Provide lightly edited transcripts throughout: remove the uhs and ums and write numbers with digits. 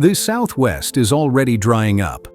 The Southwest is already drying up.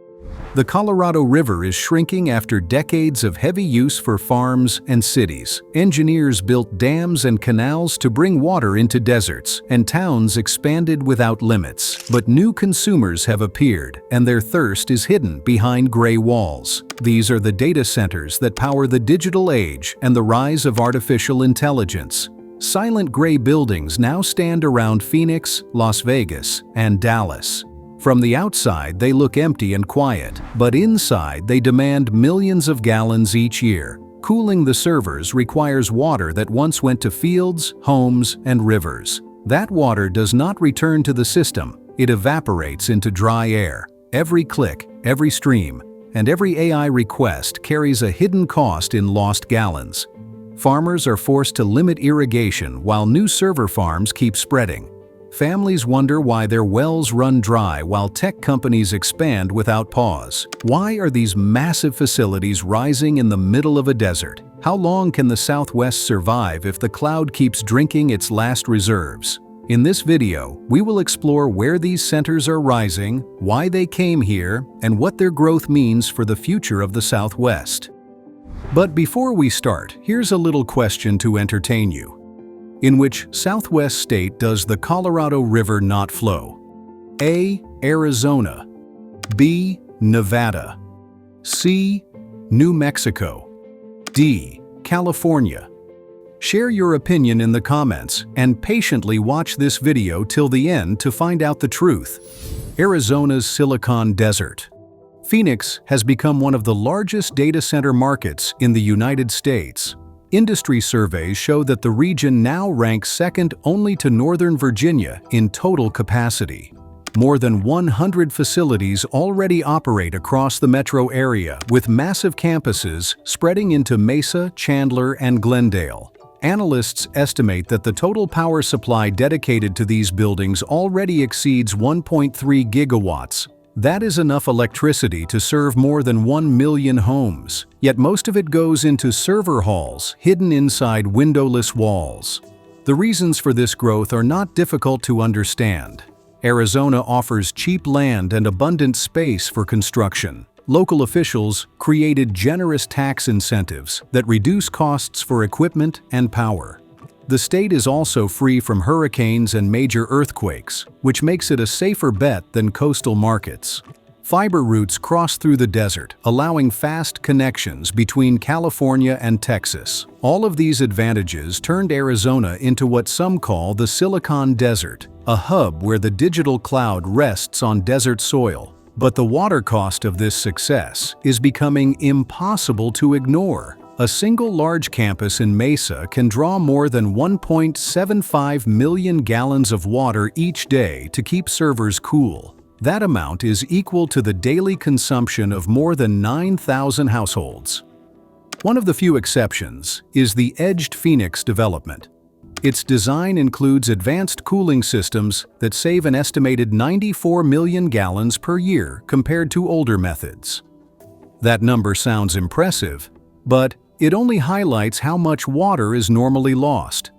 The Colorado River is shrinking after decades of heavy use for farms and cities. Engineers built dams and canals to bring water into deserts, and towns expanded without limits. But new consumers have appeared, and their thirst is hidden behind gray walls. These are the data centers that power the digital age and the rise of artificial intelligence. Silent gray buildings now stand around Phoenix, Las Vegas, and Dallas. From the outside, they look empty and quiet, but inside they demand millions of gallons each year. Cooling the servers requires water that once went to fields, homes, and rivers. That water does not return to the system, it evaporates into dry air. Every click, every stream, and every AI request carries a hidden cost in lost gallons. Farmers are forced to limit irrigation while new server farms keep spreading. Families wonder why their wells run dry while tech companies expand without pause. Why are these massive facilities rising in the middle of a desert? How long can the Southwest survive if the cloud keeps drinking its last reserves? In this video, we will explore where these centers are rising, why they came here, and what their growth means for the future of the Southwest. But before we start, here's a little question to entertain you. In which Southwest state does the Colorado River not flow? A. Arizona. B. Nevada. C. New Mexico. D. California. Share your opinion in the comments and patiently watch this video till the end to find out the truth. Arizona's Silicon Desert. Phoenix has become one of the largest data center markets in the United States. Industry surveys show that the region now ranks second only to Northern Virginia in total capacity. More than 100 facilities already operate across the metro area, with massive campuses spreading into Mesa, Chandler, and Glendale. Analysts estimate that the total power supply dedicated to these buildings already exceeds 1.3 gigawatts. That is enough electricity to serve more than 1 million homes, yet most of it goes into server halls hidden inside windowless walls. The reasons for this growth are not difficult to understand. Arizona offers cheap land and abundant space for construction. Local officials created generous tax incentives that reduce costs for equipment and power. The state is also free from hurricanes and major earthquakes, which makes it a safer bet than coastal markets. Fiber routes cross through the desert, allowing fast connections between California and Texas. All of these advantages turned Arizona into what some call the Silicon Desert, a hub where the digital cloud rests on desert soil. But the water cost of this success is becoming impossible to ignore. A single large campus in Mesa can draw more than 1.75 million gallons of water each day to keep servers cool. That amount is equal to the daily consumption of more than 9,000 households. One of the few exceptions is the Edged Phoenix development. Its design includes advanced cooling systems that save an estimated 94 million gallons per year compared to older methods. That number sounds impressive, but it only highlights how much water is normally lost.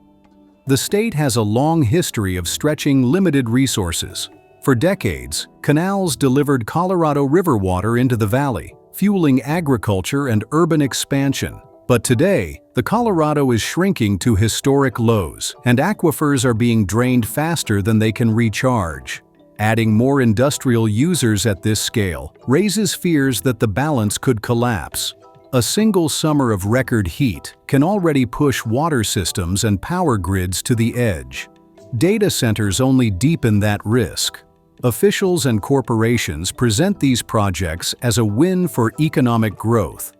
The state has a long history of stretching limited resources. For decades, canals delivered Colorado River water into the valley, fueling agriculture and urban expansion. But today, the Colorado is shrinking to historic lows, and aquifers are being drained faster than they can recharge. Adding more industrial users at this scale raises fears that the balance could collapse. A single summer of record heat can already push water systems and power grids to the edge. Data centers only deepen that risk. Officials and corporations present these projects as a win for economic growth.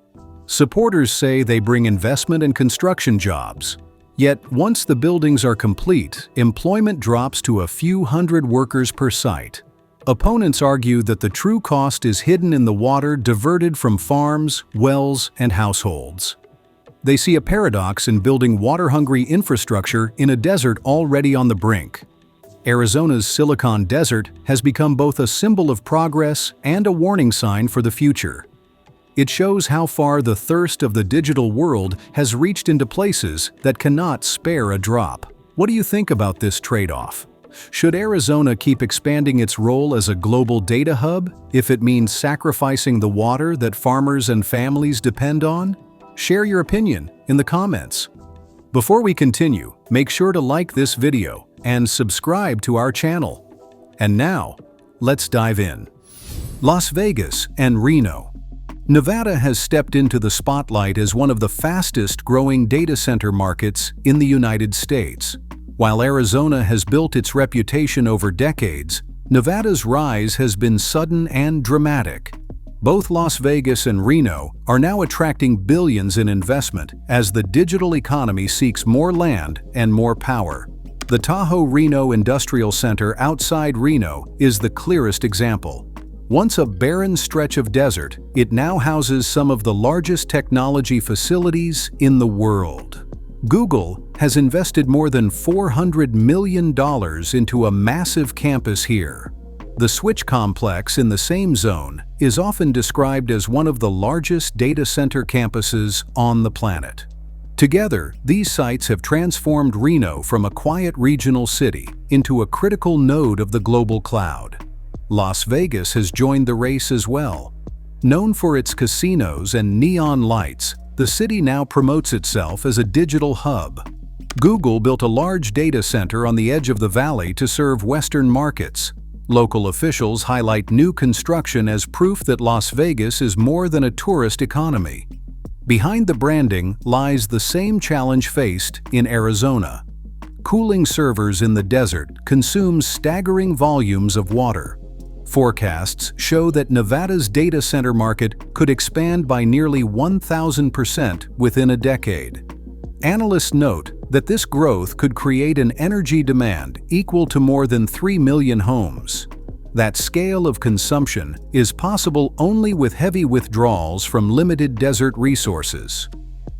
Supporters say they bring investment and construction jobs. Yet, once the buildings are complete, employment drops to a few hundred workers per site. Opponents argue that the true cost is hidden in the water diverted from farms, wells, and households. They see a paradox in building water-hungry infrastructure in a desert already on the brink. Arizona's Silicon Desert has become both a symbol of progress and a warning sign for the future. It shows how far the thirst of the digital world has reached into places that cannot spare a drop. What do you think about this trade-off? Should Arizona keep expanding its role as a global data hub if it means sacrificing the water that farmers and families depend on? Share your opinion in the comments. Before we continue, make sure to like this video and subscribe to our channel. And now, let's dive in. Las Vegas and Reno. Nevada has stepped into the spotlight as one of the fastest-growing data center markets in the United States. While Arizona has built its reputation over decades, Nevada's rise has been sudden and dramatic. Both Las Vegas and Reno are now attracting billions in investment as the digital economy seeks more land and more power. The Tahoe Reno Industrial Center outside Reno is the clearest example. Once a barren stretch of desert, it now houses some of the largest technology facilities in the world. Google has invested more than $400 million into a massive campus here. The Switch complex in the same zone is often described as one of the largest data center campuses on the planet. Together, these sites have transformed Reno from a quiet regional city into a critical node of the global cloud. Las Vegas has joined the race as well. Known for its casinos and neon lights, the city now promotes itself as a digital hub. Google built a large data center on the edge of the valley to serve Western markets. Local officials highlight new construction as proof that Las Vegas is more than a tourist economy. Behind the branding lies the same challenge faced in Arizona. Cooling servers in the desert consume staggering volumes of water. Forecasts show that Nevada's data center market could expand by nearly 1,000% within a decade. Analysts note that this growth could create an energy demand equal to more than 3 million homes. That scale of consumption is possible only with heavy withdrawals from limited desert resources.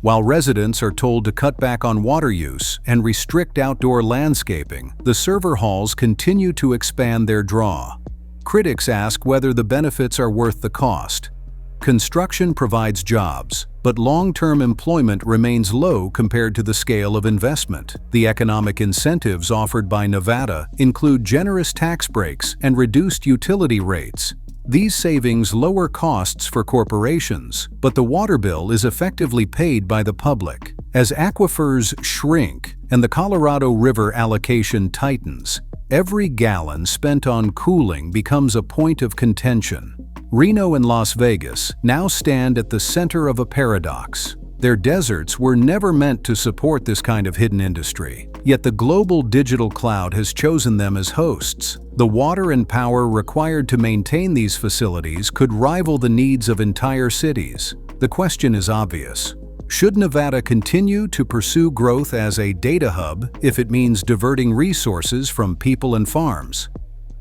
While residents are told to cut back on water use and restrict outdoor landscaping, the server halls continue to expand their draw. Critics ask whether the benefits are worth the cost. Construction provides jobs, but long-term employment remains low compared to the scale of investment. The economic incentives offered by Nevada include generous tax breaks and reduced utility rates. These savings lower costs for corporations, but the water bill is effectively paid by the public. As aquifers shrink and the Colorado River allocation tightens, every gallon spent on cooling becomes a point of contention. Reno and Las Vegas now stand at the center of a paradox. Their deserts were never meant to support this kind of hidden industry, yet the global digital cloud has chosen them as hosts. The water and power required to maintain these facilities could rival the needs of entire cities. The question is obvious. Should Nevada continue to pursue growth as a data hub if it means diverting resources from people and farms?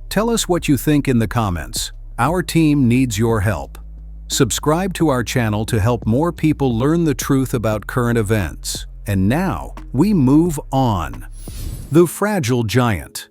Tell us what you think in the comments. Our team needs your help. Subscribe to our channel to help more people learn the truth about current events. And now, we move on. The fragile giant.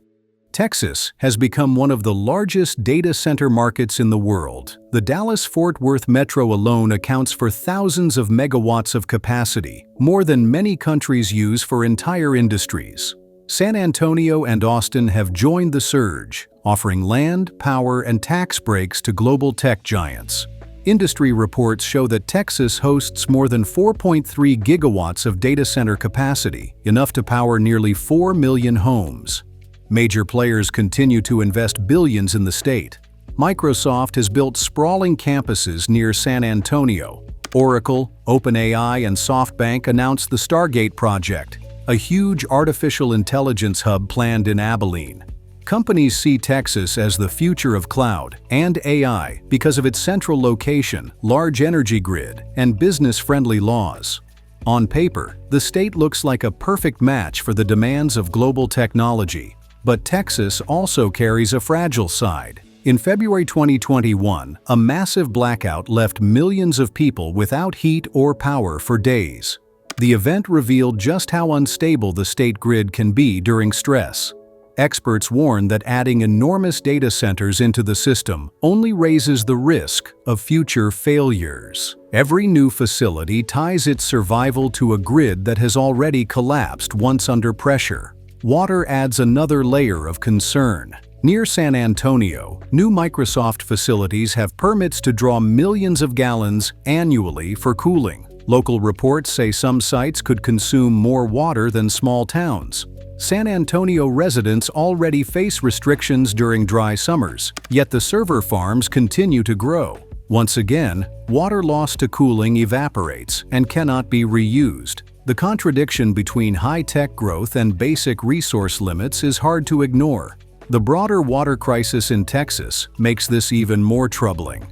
Texas has become one of the largest data center markets in the world. The Dallas-Fort Worth metro alone accounts for thousands of megawatts of capacity, more than many countries use for entire industries. San Antonio and Austin have joined the surge, offering land, power, and tax breaks to global tech giants. Industry reports show that Texas hosts more than 4.3 gigawatts of data center capacity, enough to power nearly 4 million homes. Major players continue to invest billions in the state. Microsoft has built sprawling campuses near San Antonio. Oracle, OpenAI, and SoftBank announced the Stargate project, a huge artificial intelligence hub planned in Abilene. Companies see Texas as the future of cloud and AI because of its central location, large energy grid, and business-friendly laws. On paper, the state looks like a perfect match for the demands of global technology. But Texas also carries a fragile side. In February 2021, a massive blackout left millions of people without heat or power for days. The event revealed just how unstable the state grid can be during stress. Experts warn that adding enormous data centers into the system only raises the risk of future failures. Every new facility ties its survival to a grid that has already collapsed once under pressure. water adds another layer of concern. Near San Antonio, new Microsoft facilities have permits to draw millions of gallons annually for cooling. Local reports say some sites could consume more water than small towns. San Antonio residents already face restrictions during dry summers, yet the server farms continue to grow. Once again, water lost to cooling evaporates and cannot be reused. The contradiction between high-tech growth and basic resource limits is hard to ignore. The broader water crisis in Texas makes this even more troubling.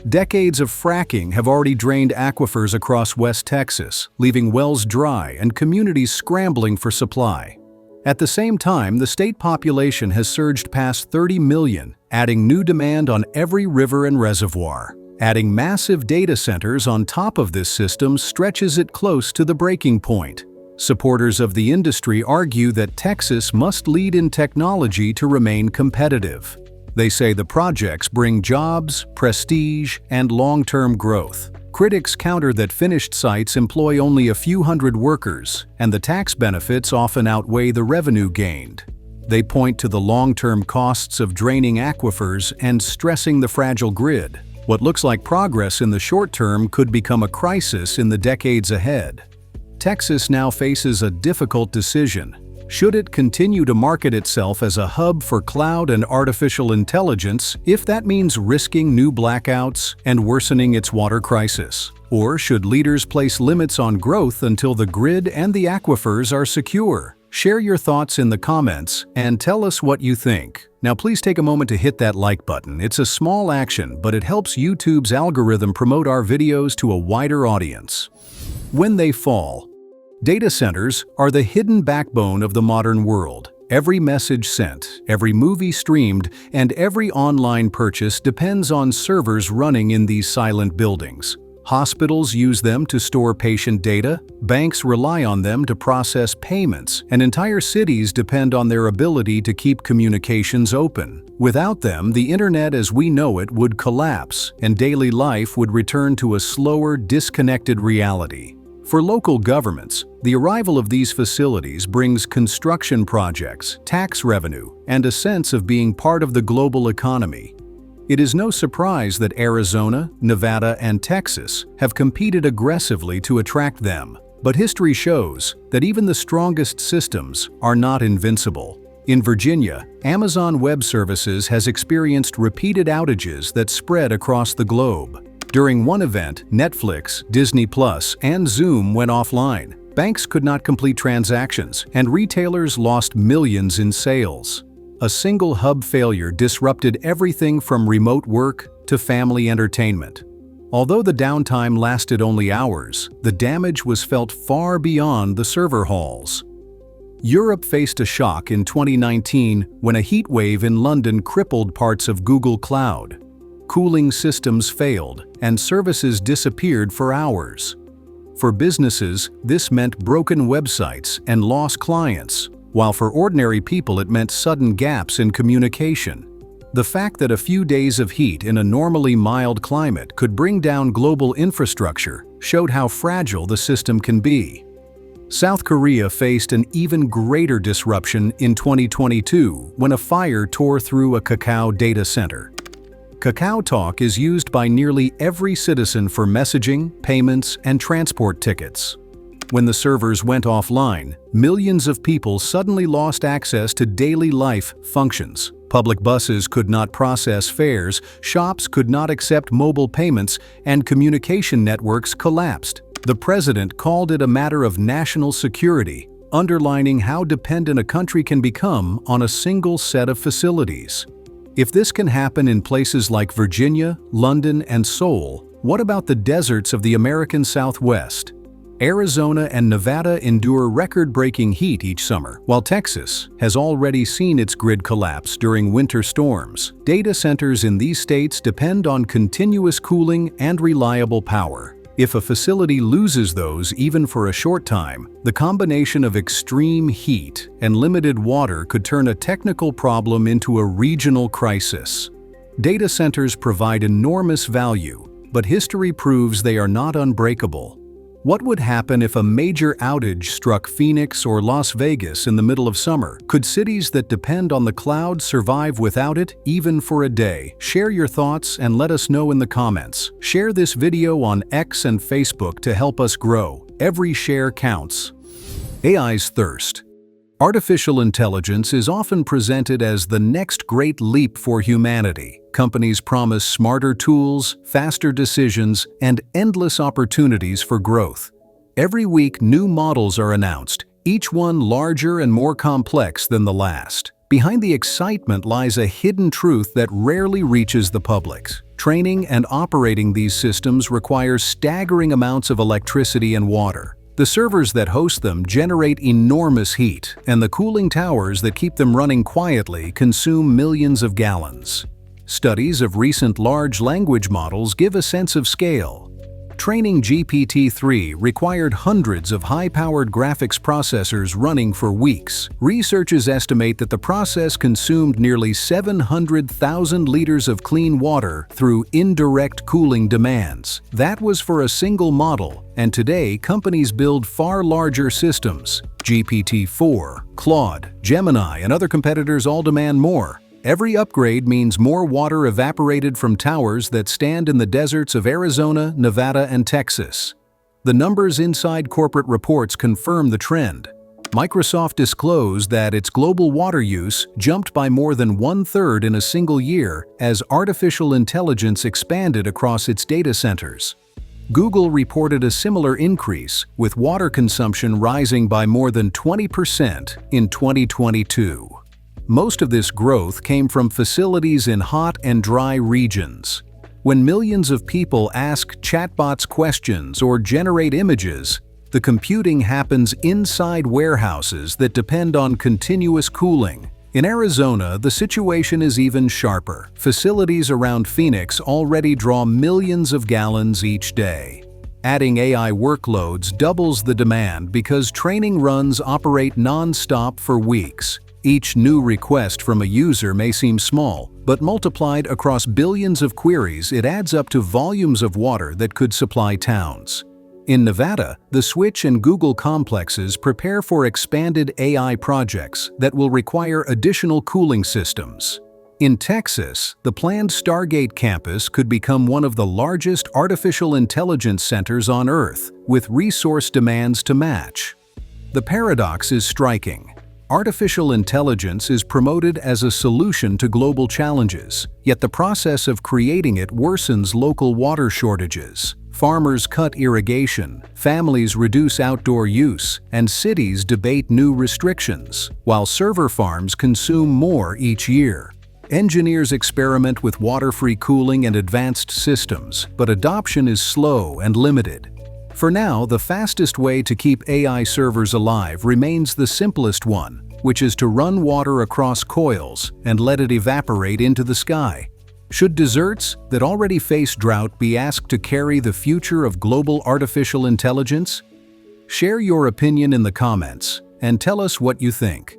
Decades of fracking have already drained aquifers across West Texas, leaving wells dry and communities scrambling for supply. At the same time, the state population has surged past 30 million, adding new demand on every river and reservoir. Adding massive data centers on top of this system stretches it close to the breaking point. Supporters of the industry argue that Texas must lead in technology to remain competitive. They say the projects bring jobs, prestige, and long-term growth. Critics counter that finished sites employ only a few hundred workers, and the tax benefits often outweigh the revenue gained. They point to the long-term costs of draining aquifers and stressing the fragile grid. What looks like progress in the short term could become a crisis in the decades ahead. Texas now faces a difficult decision. Should it continue to market itself as a hub for cloud and artificial intelligence if that means risking new blackouts and worsening its water crisis? Or should leaders place limits on growth until the grid and the aquifers are secure? Share your thoughts in the comments and tell us what you think. Now please take a moment to hit that like button. It's a small action, but it helps YouTube's algorithm promote our videos to a wider audience. When they fall. Data centers are the hidden backbone of the modern world. Every message sent, every movie streamed, and every online purchase depends on servers running in these silent buildings. Hospitals use them to store patient data, banks rely on them to process payments, and entire cities depend on their ability to keep communications open. Without them, the internet as we know it would collapse, and daily life would return to a slower, disconnected reality. For local governments, the arrival of these facilities brings construction projects, tax revenue, and a sense of being part of the global economy. It is no surprise that Arizona, Nevada, and Texas have competed aggressively to attract them. But history shows that even the strongest systems are not invincible. In Virginia, Amazon Web Services has experienced repeated outages that spread across the globe. During one event, Netflix, Disney+, and Zoom went offline. Banks could not complete transactions, and retailers lost millions in sales. A single hub failure disrupted everything from remote work to family entertainment. Although the downtime lasted only hours, the damage was felt far beyond the server halls. Europe faced a shock in 2019 when a heat wave in London crippled parts of Google Cloud. Cooling systems failed, and services disappeared for hours. For businesses, this meant broken websites and lost clients, while for ordinary people it meant sudden gaps in communication. The fact that a few days of heat in a normally mild climate could bring down global infrastructure showed how fragile the system can be. South Korea faced an even greater disruption in 2022 when a fire tore through a Kakao data center. KakaoTalk is used by nearly every citizen for messaging, payments, and transport tickets. When the servers went offline, millions of people suddenly lost access to daily life functions. Public buses could not process fares, shops could not accept mobile payments, and communication networks collapsed. The president called it a matter of national security, underlining how dependent a country can become on a single set of facilities. If this can happen in places like Virginia, London, and Seoul, what about the deserts of the American Southwest? Arizona and Nevada endure record-breaking heat each summer, while Texas has already seen its grid collapse during winter storms. Data centers in these states depend on continuous cooling and reliable power. If a facility loses those even for a short time, the combination of extreme heat and limited water could turn a technical problem into a regional crisis. Data centers provide enormous value, but history proves they are not unbreakable. What would happen if a major outage struck Phoenix or Las Vegas in the middle of summer? Could cities that depend on the cloud survive without it, even for a day? Share your thoughts and let us know in the comments. Share this video on X and Facebook to help us grow. Every share counts. AI's thirst. Artificial intelligence is often presented as the next great leap for humanity. Companies promise smarter tools, faster decisions, and endless opportunities for growth. Every week, new models are announced, each one larger and more complex than the last. Behind the excitement lies a hidden truth that rarely reaches the public. Training and operating these systems requires staggering amounts of electricity and water. The servers that host them generate enormous heat, and the cooling towers that keep them running quietly consume millions of gallons. Studies of recent large language models give a sense of scale. Training GPT-3 required hundreds of high-powered graphics processors running for weeks. Researchers estimate that the process consumed nearly 700,000 liters of clean water through indirect cooling demands. That was for a single model, and today companies build far larger systems. GPT-4, Claude, Gemini, and other competitors all demand more. Every upgrade means more water evaporated from towers that stand in the deserts of Arizona, Nevada, and Texas. The numbers inside corporate reports confirm the trend. Microsoft disclosed that its global water use jumped by more than 1/3 in a single year as artificial intelligence expanded across its data centers. Google reported a similar increase, with water consumption rising by more than 20% in 2022. Most of this growth came from facilities in hot and dry regions. When millions of people ask chatbots questions or generate images, the computing happens inside warehouses that depend on continuous cooling. In Arizona, the situation is even sharper. Facilities around Phoenix already draw millions of gallons each day. Adding AI workloads doubles the demand because training runs operate non-stop for weeks. Each new request from a user may seem small, but multiplied across billions of queries, it adds up to volumes of water that could supply towns. In Nevada, the Switch and Google complexes prepare for expanded AI projects that will require additional cooling systems. In Texas, the planned Stargate campus could become one of the largest artificial intelligence centers on Earth, with resource demands to match. The paradox is striking. Artificial intelligence is promoted as a solution to global challenges, yet the process of creating it worsens local water shortages. Farmers cut irrigation, families reduce outdoor use, and cities debate new restrictions, while server farms consume more each year. Engineers experiment with water-free cooling and advanced systems, but adoption is slow and limited. For now, the fastest way to keep AI servers alive remains the simplest one, which is to run water across coils and let it evaporate into the sky. Should deserts that already face drought be asked to carry the future of global artificial intelligence? Share your opinion in the comments and tell us what you think.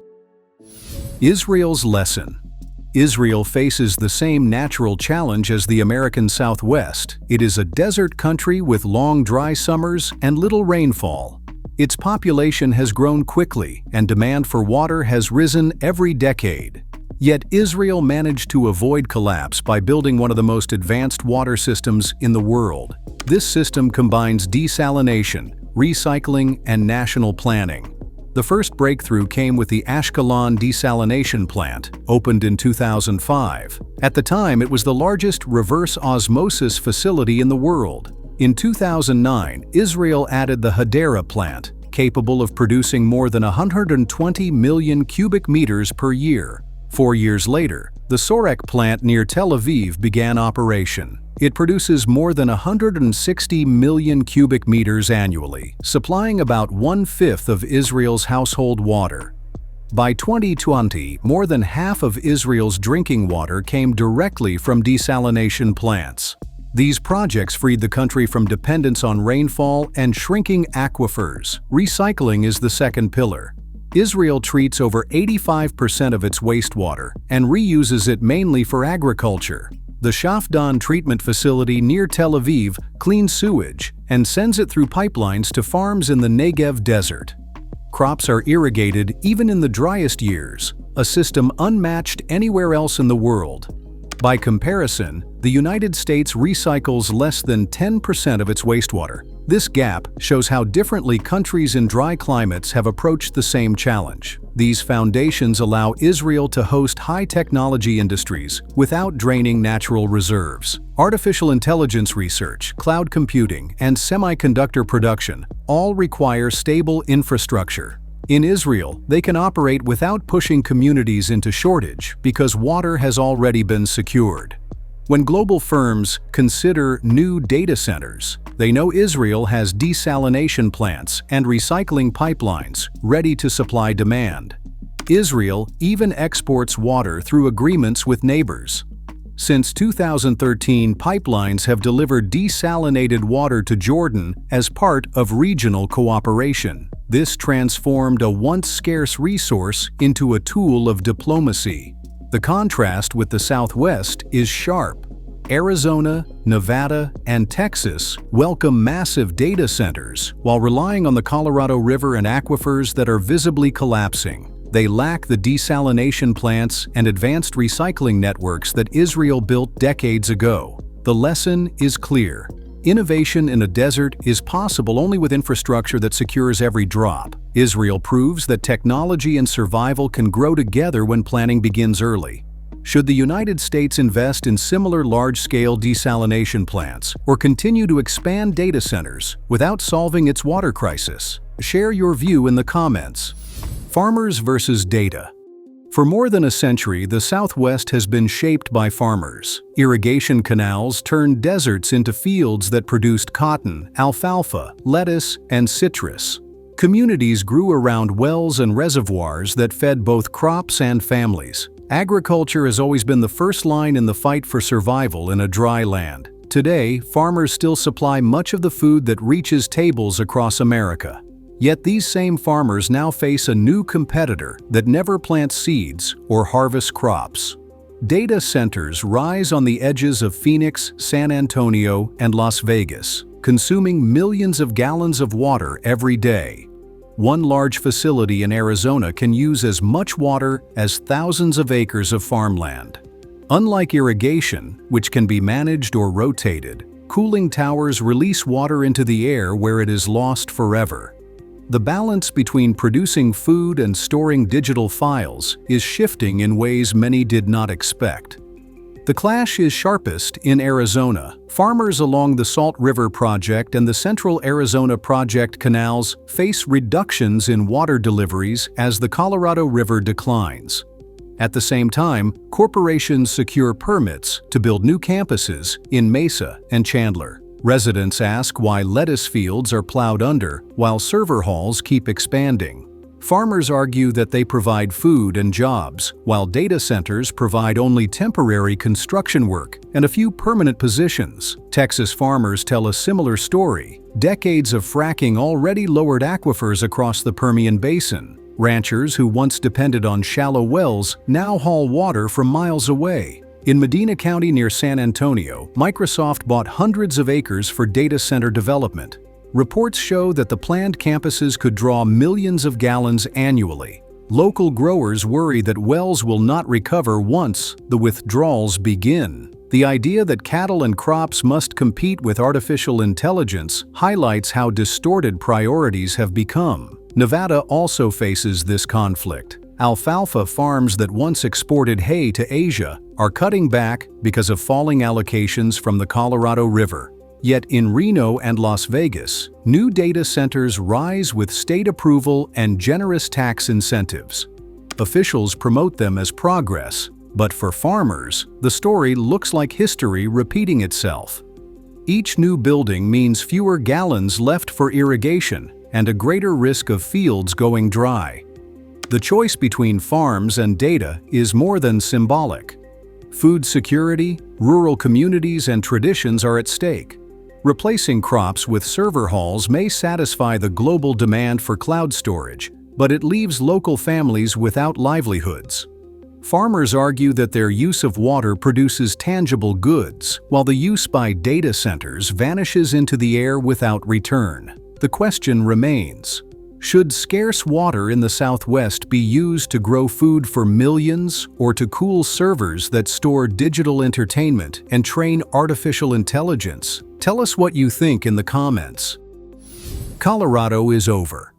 Israel's lesson. Israel faces the same natural challenge as the American Southwest. It is a desert country with long dry summers and little rainfall. Its population has grown quickly, and demand for water has risen every decade. Yet Israel managed to avoid collapse by building one of the most advanced water systems in the world. This system combines desalination, recycling, and national planning. The first breakthrough came with the Ashkelon desalination plant, opened in 2005. At the time, it was the largest reverse osmosis facility in the world. In 2009, Israel added the Hadera plant, capable of producing more than 120 million cubic meters per year. 4 years later, the Sorek plant near Tel Aviv began operation. It produces more than 160 million cubic meters annually, supplying about 1/5 of Israel's household water. By 2020, more than half of Israel's drinking water came directly from desalination plants. These projects freed the country from dependence on rainfall and shrinking aquifers. Recycling is the second pillar. Israel treats over 85% of its wastewater and reuses it mainly for agriculture. The Shafdan treatment facility near Tel Aviv cleans sewage and sends it through pipelines to farms in the Negev desert. Crops are irrigated even in the driest years, a system unmatched anywhere else in the world. By comparison, the United States recycles less than 10% of its wastewater. This gap shows how differently countries in dry climates have approached the same challenge. These foundations allow Israel to host high-technology industries without draining natural reserves. Artificial intelligence research, cloud computing, and semiconductor production all require stable infrastructure. In Israel, they can operate without pushing communities into shortage because water has already been secured. When global firms consider new data centers, they know Israel has desalination plants and recycling pipelines ready to supply demand. Israel even exports water through agreements with neighbors. Since 2013, pipelines have delivered desalinated water to Jordan as part of regional cooperation. This transformed a once scarce resource into a tool of diplomacy. The contrast with the Southwest is sharp. Arizona, Nevada, and Texas welcome massive data centers while relying on the Colorado River and aquifers that are visibly collapsing. They lack the desalination plants and advanced recycling networks that Israel built decades ago. The lesson is clear. Innovation in a desert is possible only with infrastructure that secures every drop. Israel proves that technology and survival can grow together when planning begins early. Should the United States invest in similar large-scale desalination plants or continue to expand data centers without solving its water crisis? Share your view in the comments. Farmers versus data. For more than a century, the Southwest has been shaped by farmers. Irrigation canals turned deserts into fields that produced cotton, alfalfa, lettuce, and citrus. Communities grew around wells and reservoirs that fed both crops and families. Agriculture has always been the first line in the fight for survival in a dry land. Today, farmers still supply much of the food that reaches tables across America. Yet these same farmers now face a new competitor that never plants seeds or harvests crops. Data centers rise on the edges of Phoenix, San Antonio, and Las Vegas, consuming millions of gallons of water every day. One large facility in Arizona can use as much water as thousands of acres of farmland. Unlike irrigation, which can be managed or rotated, cooling towers release water into the air where it is lost forever. The balance between producing food and storing digital files is shifting in ways many did not expect. The clash is sharpest in Arizona. Farmers along the Salt River Project and the Central Arizona Project canals face reductions in water deliveries as the Colorado River declines. At the same time, corporations secure permits to build new campuses in Mesa and Chandler. Residents ask why lettuce fields are plowed under while server halls keep expanding. Farmers argue that they provide food and jobs, while data centers provide only temporary construction work and a few permanent positions. Texas farmers tell a similar story. Decades of fracking already lowered aquifers across the Permian Basin. Ranchers who once depended on shallow wells now haul water from miles away. In Medina County near San Antonio, Microsoft bought hundreds of acres for data center development. Reports show that the planned campuses could draw millions of gallons annually. Local growers worry that wells will not recover once the withdrawals begin. The idea that cattle and crops must compete with artificial intelligence highlights how distorted priorities have become. Nevada also faces this conflict. Alfalfa farms that once exported hay to Asia are cutting back because of falling allocations from the Colorado River. Yet in Reno and Las Vegas, new data centers rise with state approval and generous tax incentives. Officials promote them as progress, but for farmers, the story looks like history repeating itself. Each new building means fewer gallons left for irrigation and a greater risk of fields going dry. The choice between farms and data is more than symbolic. Food security, rural communities, and traditions are at stake. Replacing crops with server halls may satisfy the global demand for cloud storage, but it leaves local families without livelihoods. Farmers argue that their use of water produces tangible goods, while the use by data centers vanishes into the air without return. The question remains: should scarce water in the Southwest be used to grow food for millions or to cool servers that store digital entertainment and train artificial intelligence? Tell us what you think in the comments. Colorado is over.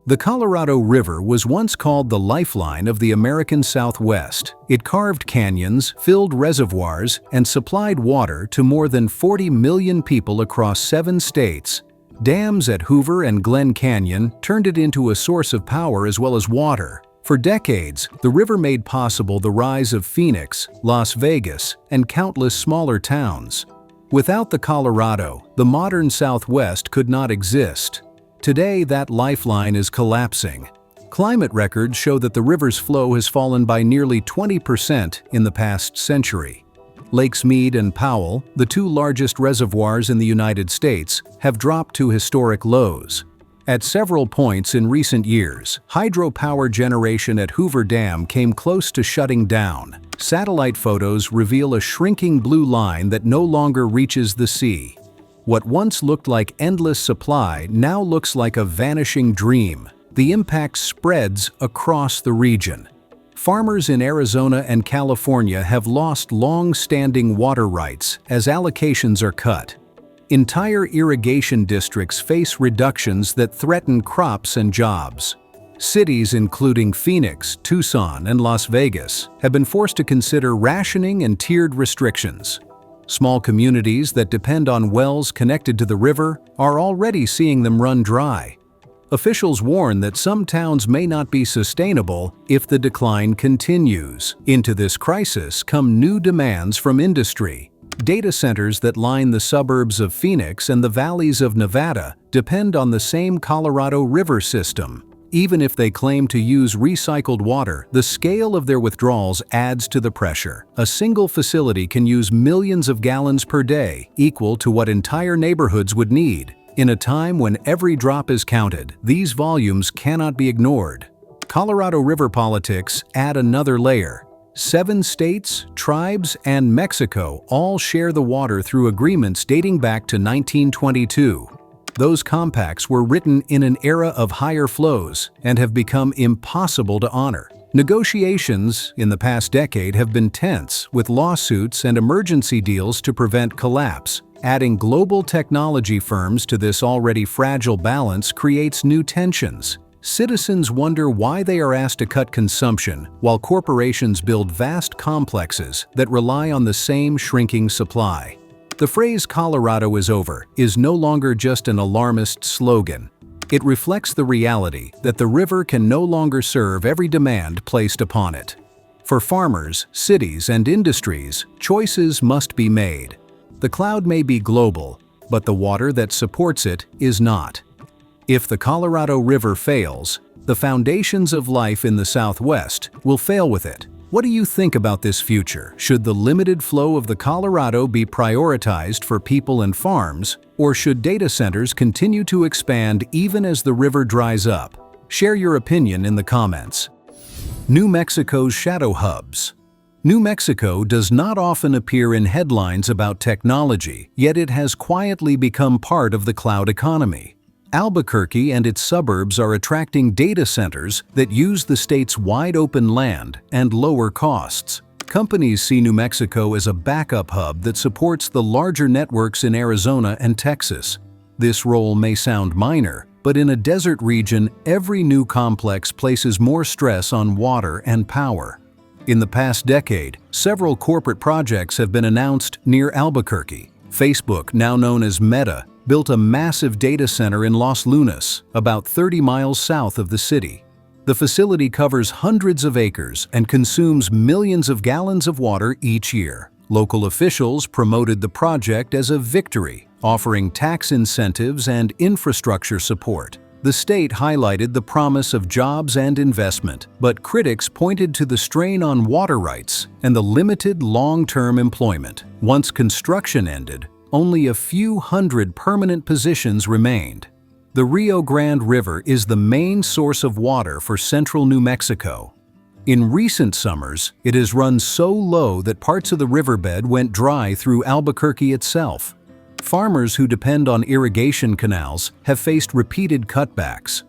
The Colorado River was once called the lifeline of the American Southwest. It carved canyons, filled reservoirs, and supplied water to more than 40 million people across 7 states. Dams at Hoover and Glen Canyon turned it into a source of power as well as water. For decades, the river made possible the rise of Phoenix, Las Vegas, and countless smaller towns. Without the Colorado, the modern Southwest could not exist. Today, that lifeline is collapsing. Climate records show that the river's flow has fallen by nearly 20% in the past century. Lakes Mead and Powell, the 2 largest reservoirs in the United States, have dropped to historic lows. At several points in recent years, hydropower generation at Hoover Dam came close to shutting down. Satellite photos reveal a shrinking blue line that no longer reaches the sea. What once looked like endless supply now looks like a vanishing dream. The impact spreads across the region. Farmers in Arizona and California have lost long-standing water rights as allocations are cut. Entire irrigation districts face reductions that threaten crops and jobs. Cities including Phoenix, Tucson, and Las Vegas have been forced to consider rationing and tiered restrictions. Small communities that depend on wells connected to the river are already seeing them run dry. Officials warn that some towns may not be sustainable if the decline continues. Into this crisis come new demands from industry. Data centers that line the suburbs of Phoenix and the valleys of Nevada depend on the same Colorado River system. Even if they claim to use recycled water, the scale of their withdrawals adds to the pressure. A single facility can use millions of gallons per day, equal to what entire neighborhoods would need. In a time when every drop is counted, these volumes cannot be ignored. Colorado River politics add another layer. 7 states, tribes, and Mexico all share the water through agreements dating back to 1922. Those compacts were written in an era of higher flows and have become impossible to honor. Negotiations in the past decade have been tense, with lawsuits and emergency deals to prevent collapse. Adding global technology firms to this already fragile balance creates new tensions. Citizens wonder why they are asked to cut consumption while corporations build vast complexes that rely on the same shrinking supply. The phrase "Colorado is over" is no longer just an alarmist slogan. It reflects the reality that the river can no longer serve every demand placed upon it. For farmers, cities, and industries, choices must be made. The cloud may be global, but the water that supports it is not. If the Colorado River fails, the foundations of life in the Southwest will fail with it. What do you think about this future? Should the limited flow of the Colorado be prioritized for people and farms, or should data centers continue to expand even as the river dries up? Share your opinion in the comments. New Mexico's shadow hubs. New Mexico does not often appear in headlines about technology, yet it has quietly become part of the cloud economy. Albuquerque and its suburbs are attracting data centers that use the state's wide-open land and lower costs. Companies see New Mexico as a backup hub that supports the larger networks in Arizona and Texas. This role may sound minor, but in a desert region, every new complex places more stress on water and power. In the past decade, several corporate projects have been announced near Albuquerque. Facebook, now known as Meta, built a massive data center in Los Lunas, about 30 miles south of the city. The facility covers hundreds of acres and consumes millions of gallons of water each year. Local officials promoted the project as a victory, offering tax incentives and infrastructure support. The state highlighted the promise of jobs and investment, but critics pointed to the strain on water rights and the limited long-term employment. Once construction ended, only a few hundred permanent positions remained. The Rio Grande River is the main source of water for central New Mexico. In recent summers, it has run so low that parts of the riverbed went dry through Albuquerque itself. Farmers who depend on irrigation canals have faced repeated cutbacks.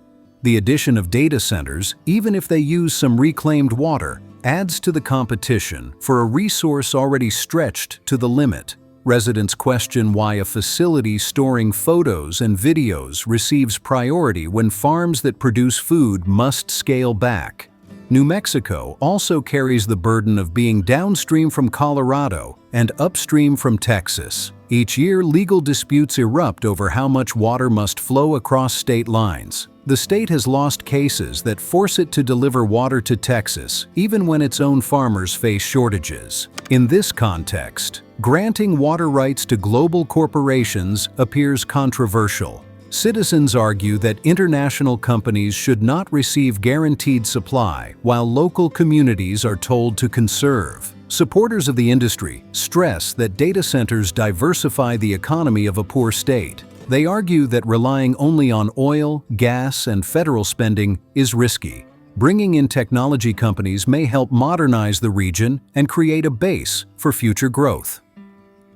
The addition of data centers, even if they use some reclaimed water, adds to the competition for a resource already stretched to the limit. Residents question why a facility storing photos and videos receives priority when farms that produce food must scale back. New Mexico also carries the burden of being downstream from Colorado and upstream from Texas. Each year, legal disputes erupt over how much water must flow across state lines. The state has lost cases that force it to deliver water to Texas, even when its own farmers face shortages. In this context, granting water rights to global corporations appears controversial. Citizens argue that international companies should not receive guaranteed supply while local communities are told to conserve. Supporters of the industry stress that data centers diversify the economy of a poor state. They argue that relying only on oil, gas, and federal spending is risky. Bringing in technology companies may help modernize the region and create a base for future growth.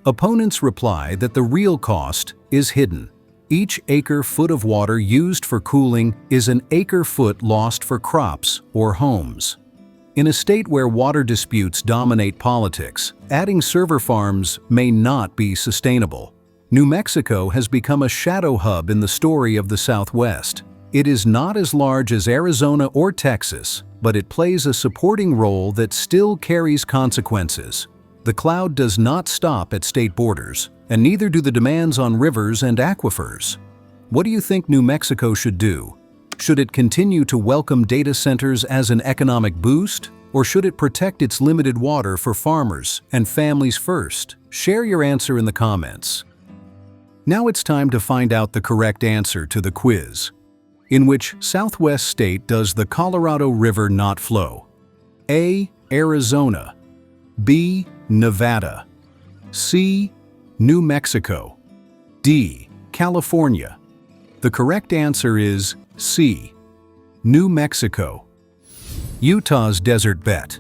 Opponents reply that the real cost is hidden. Each acre-foot of water used for cooling is an acre-foot lost for crops or homes. In a state where water disputes dominate politics, adding server farms may not be sustainable. New Mexico has become a shadow hub in the story of the Southwest. It is not as large as Arizona or Texas, but it plays a supporting role that still carries consequences. The cloud does not stop at state borders, and neither do the demands on rivers and aquifers. What do you think New Mexico should do? Should it continue to welcome data centers as an economic boost, or should it protect its limited water for farmers and families first? Share your answer in the comments. Now it's time to find out the correct answer to the quiz. In which Southwest state does the Colorado River not flow? A. Arizona. B. Nevada. C. New Mexico. D. California. The correct answer is C. New Mexico. Utah's desert bet.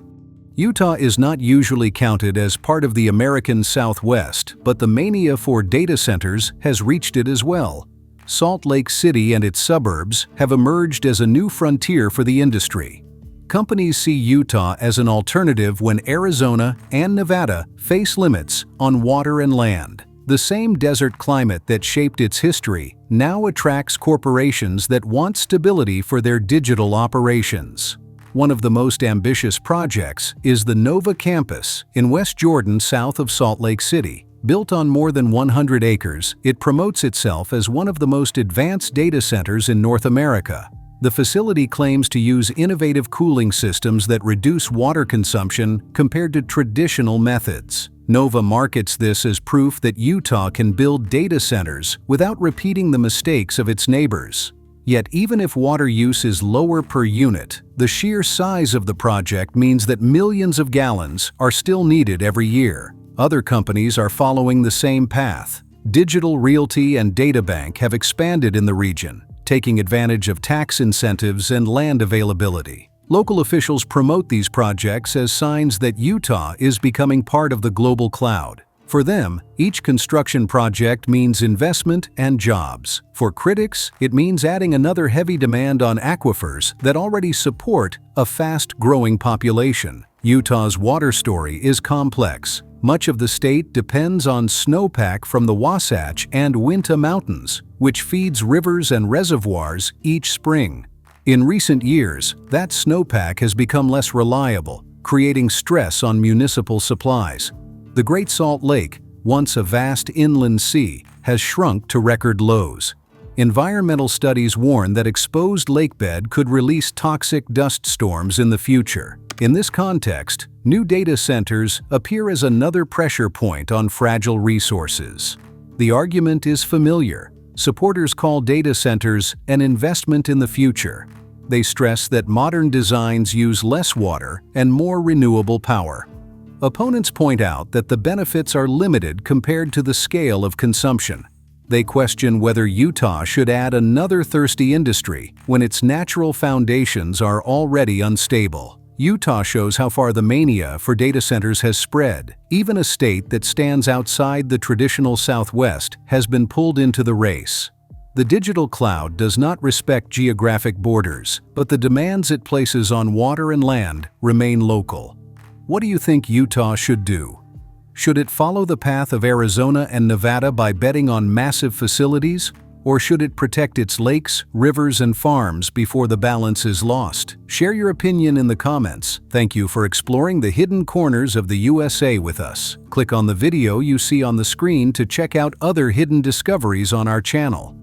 Utah is not usually counted as part of the American Southwest, but the mania for data centers has reached it as well. Salt Lake City and its suburbs have emerged as a new frontier for the industry. Companies see Utah as an alternative when Arizona and Nevada face limits on water and land. The same desert climate that shaped its history now attracts corporations that want stability for their digital operations. One of the most ambitious projects is the Nova campus in West Jordan, south of Salt Lake City. Built on more than 100 acres, it promotes itself as one of the most advanced data centers in North America. The facility claims to use innovative cooling systems that reduce water consumption compared to traditional methods. Nova markets this as proof that Utah can build data centers without repeating the mistakes of its neighbors. Yet even if water use is lower per unit, the sheer size of the project means that millions of gallons are still needed every year. Other companies are following the same path. Digital Realty and DataBank have expanded in the region, taking advantage of tax incentives and land availability. Local officials promote these projects as signs that Utah is becoming part of the global cloud. For them, each construction project means investment and jobs. For critics, it means adding another heavy demand on aquifers that already support a fast-growing population. Utah's water story is complex. Much of the state depends on snowpack from the Wasatch and Uinta Mountains, which feeds rivers and reservoirs each spring. In recent years, that snowpack has become less reliable, creating stress on municipal supplies. The Great Salt Lake, once a vast inland sea, has shrunk to record lows. Environmental studies warn that exposed lakebed could release toxic dust storms in the future. In this context, new data centers appear as another pressure point on fragile resources. The argument is familiar. Supporters call data centers an investment in the future. They stress that modern designs use less water and more renewable power. Opponents point out that the benefits are limited compared to the scale of consumption. They question whether Utah should add another thirsty industry when its natural foundations are already unstable. Utah shows how far the mania for data centers has spread. Even a state that stands outside the traditional Southwest has been pulled into the race. The digital cloud does not respect geographic borders, but the demands it places on water and land remain local. What do you think Utah should do? Should it follow the path of Arizona and Nevada by betting on massive facilities? Or should it protect its lakes, rivers, and farms before the balance is lost? Share your opinion in the comments. Thank you for exploring the hidden corners of the USA with us. Click on the video you see on the screen to check out other hidden discoveries on our channel.